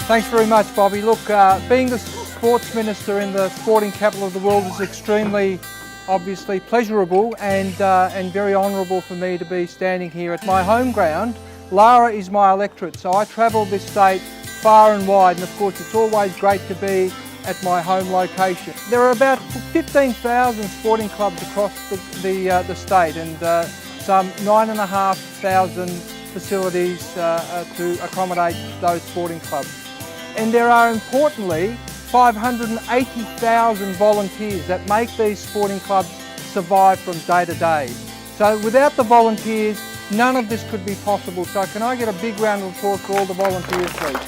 Thanks very much, Bobby. Look, being the sports minister in the sporting capital of the world is extremely, obviously, pleasurable and very honourable for me to be standing here at my home ground. Lara is my electorate, so I travel this state far and wide, and of course it's always great to be at my home location. There are about 15,000 sporting clubs across the state, and some 9,500 facilities to accommodate those sporting clubs. And there are, importantly, 580,000 volunteers that make these sporting clubs survive from day to day. So without the volunteers, none of this could be possible. So can I get a big round of applause for all the volunteers, please?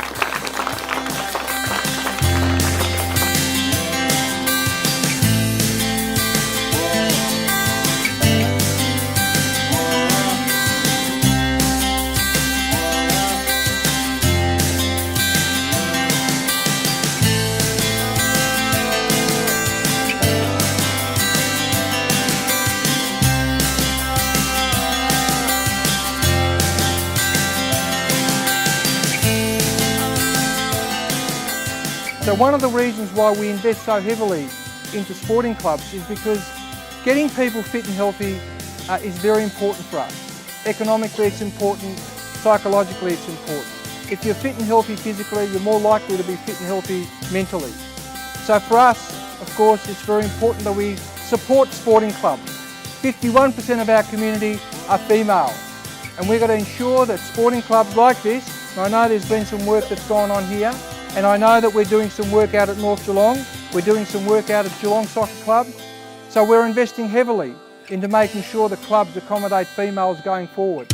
So one of the reasons why we invest so heavily into sporting clubs is because getting people fit and healthy is very important for us. Economically it's important, psychologically it's important. If you're fit and healthy physically, you're more likely to be fit and healthy mentally. So for us, of course, it's very important that we support sporting clubs. 51% of our community are female, and we've got to ensure that sporting clubs like this, and I know there's been some work that's gone on here, and I know that we're doing some work out at North Geelong, we're doing some work out at Geelong Soccer Club, so we're investing heavily into making sure the clubs accommodate females going forward.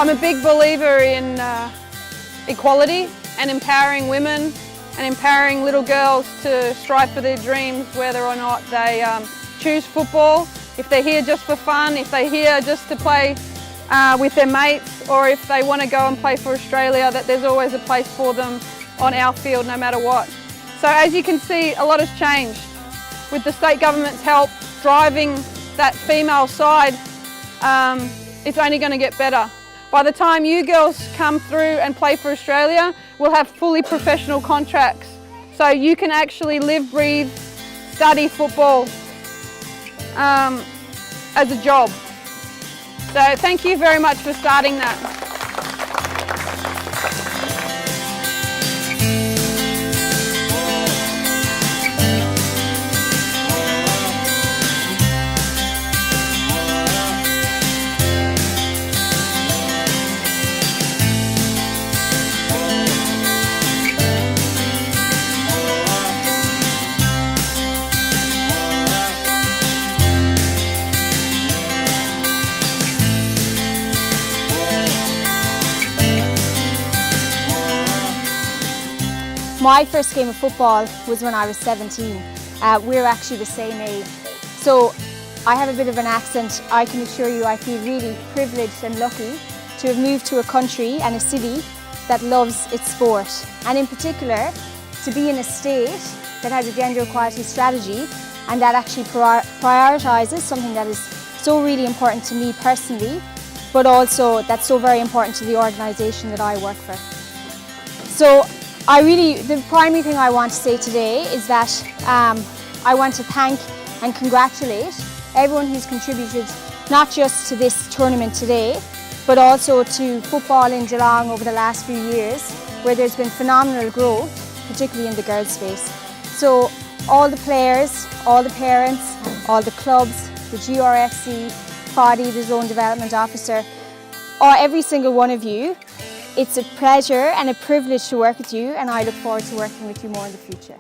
I'm a big believer in equality and empowering women and empowering little girls to strive for their dreams, whether or not they choose football, if they're here just for fun, if they're here just to play with their mates, or if they want to go and play for Australia, that there's always a place for them on our field no matter what. So as you can see, a lot has changed. With the state government's help driving that female side, it's only going to get better. By the time you girls come through and play for Australia, we'll have fully professional contracts. So you can actually live, breathe, study football as a job. So thank you very much for starting that. My first game of football was when I was 17. We're actually the same age. So I have a bit of an accent. I can assure you I feel really privileged and lucky to have moved to a country and a city that loves its sport. And in particular, to be in a state that has a gender equality strategy and that actually prioritises something that is so really important to me personally, but also that's so very important to the organisation that I work for. So the primary thing I want to say today is that I want to thank and congratulate everyone who's contributed not just to this tournament today, but also to football in Geelong over the last few years, where there's been phenomenal growth, particularly in the girls' space. So all the players, all the parents, all the clubs, the GRFC, Foddy, the Zone Development Officer, or every single one of you, it's a pleasure and a privilege to work with you, and I look forward to working with you more in the future.